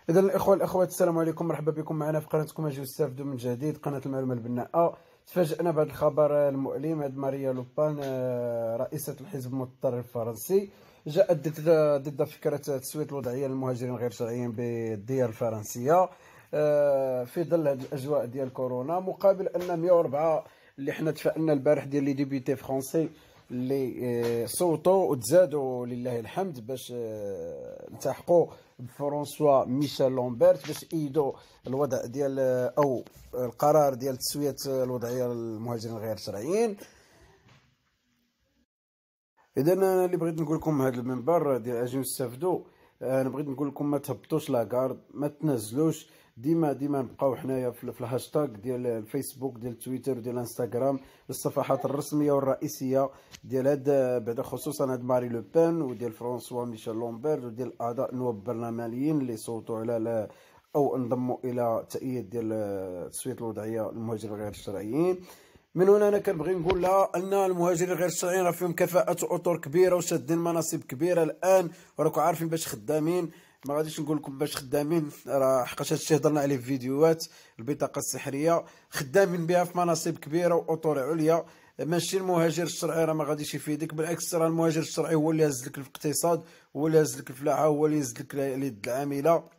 إذا الإخوة الأخوات، السلام عليكم، مرحبا بكم معنا في قناتكم أجيو استافدوا من جديد، قناة المعلومة البناءة. تفاجأنا بهذا الخبر المؤلم. ماريا لوبان رئيسة الحزب المتطرف الفرنسي جاءت ضد فكرة تسوية الوضعية للمهاجرين غير الشرعيين بالديار الفرنسية في ظل هذه الأجواء ديال كورونا، مقابل أن 104 اللي حنا تفائلنا البارح ديال لي ديبيتي فرونسي اللي صوتوا وتزادوا لله الحمد باش التحقوا بفرانسوا ميشيل لومبرت باش يأيدوا الوضع ديال او القرار ديال تسويه الوضعيه للمهاجرين غير شرعيين. اذا انا اللي بغيت نقول لكم هذا المنبر ديال اجيو نستافدوا، انا بغيت نقول لكم ما تهبطوش لاكارد، ما تنزلوش، ديما نبقاو حنايا في الهاشتاغ ديال الفيسبوك ديال تويتر وديال الانستغرام، الصفحات الرسميه والرئيسيه ديال هاد بعدا خصوصا هاد ماري لو بان وديال فرانسوا ميشيل لومبرت وديال اعضاء النواب البرلمانيين اللي صوتوا على او انضموا الى تأييد ديال تسويه الوضعيه للمهاجرين غير الشرعيين. من هنا انا كنبغي نقول لها ان المهاجرين غير الشرعيين راه فيهم كفاءه واطر كبيره وشادين مناصب كبيره الان، وراكم عارفين باش خدامين. ما غاديش نقول لكم باش خدامين، راه حقاش هادشي هضرنا عليه في فيديوهات. البطاقه السحريه خدامين بها في مناصب كبيره واطر عليا. ماشي المهاجر الشرعي راه ما غاديش يفيدك، بالعكس راه المهاجر الشرعي هو اللي هز لك الاقتصاد، هو اللي هز لك الفلاحه، هو اللي هز لك اليد العامله.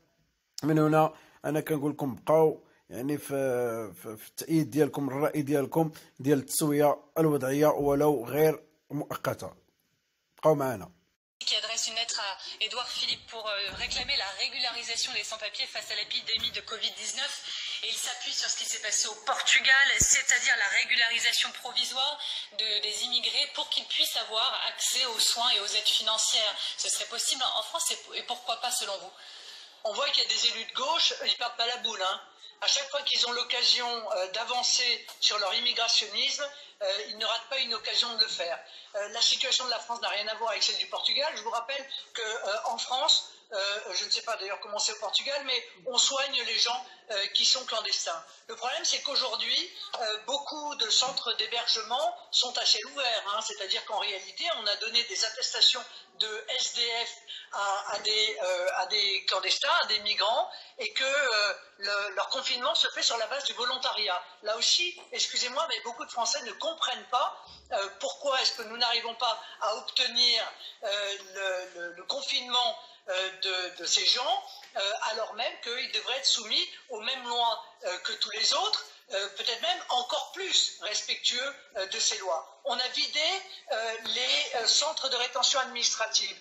من هنا انا كنقول لكم بقاو يعني في التأييد ديالكم، الرأي ديالكم ديال التسوية الوضعية ولو غير مؤقتة. بقاو معنا. Qui adresse une lettre à Édouard Philippe pour réclamer la régularisation des sans-papiers face à l'épidémie de Covid-19. Et il s'appuie sur ce qui s'est passé au Portugal, c'est-à-dire la régularisation provisoire des immigrés pour qu'ils puissent avoir accès aux soins et aux aides financières. Ce serait possible en France et pourquoi pas selon vous? On voit qu'il y a des élus de gauche, ils partent pas la boule. À chaque fois qu'ils ont l'occasion d'avancer sur leur immigrationnisme, ils ne ratent pas une occasion de le faire. La situation de la France n'a rien à voir avec celle du Portugal. Je vous rappelle qu'en France, je ne sais pas d'ailleurs comment c'est au Portugal, mais on soigne les gens qui sont clandestins. Le problème, c'est qu'aujourd'hui, beaucoup de centres d'hébergement sont à ciel ouvert. C'est-à-dire qu'en réalité, on a donné des attestations de SDF à des clandestins, à des migrants, et que leur confinement se fait sur la base du volontariat. Là aussi, excusez-moi, mais beaucoup de Français ne comprennent pas pourquoi est-ce que nous n'arrivons pas à obtenir le confinement de ces gens, alors même qu'ils devraient être soumis aux mêmes lois que tous les autres, peut-être même encore plus respectueux de ces lois. On a vidé les centres de rétention administrative,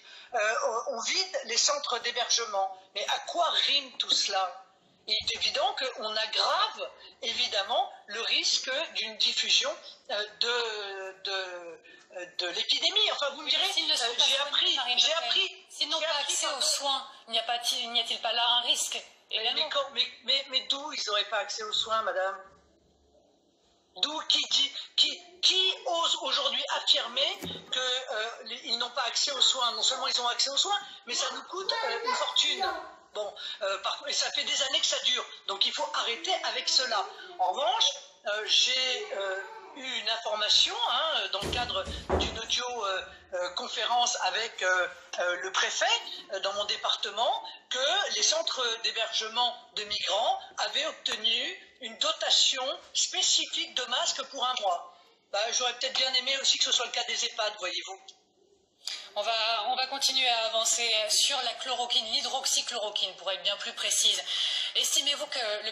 on vide les centres d'hébergement. Mais à quoi rime tout cela? Il est évident qu'on aggrave évidemment le risque d'une diffusion de l'épidémie. Enfin, vous me direz, j'ai appris. S'ils n'ont pas accès aux soins, n'y a-t-il pas là un risque? Mais d'où ils n'auraient pas accès aux soins, madame? D'où qui ose aujourd'hui affirmer qu'ils n'ont pas accès aux soins? Non seulement ils ont accès aux soins, mais ça nous coûte une fortune. Bon, et ça fait des années que ça dure, donc il faut arrêter avec cela. En revanche, j'ai eu une information dans le cadre d'une audio-conférence avec le préfet dans mon département, que les centres d'hébergement de migrants avaient obtenu une dotation spécifique de masques pour un mois. J'aurais peut-être bien aimé aussi que ce soit le cas des EHPAD, voyez-vous. On va continuer à avancer sur la chloroquine, l'hydroxychloroquine pour être bien plus précise. Estimez-vous que le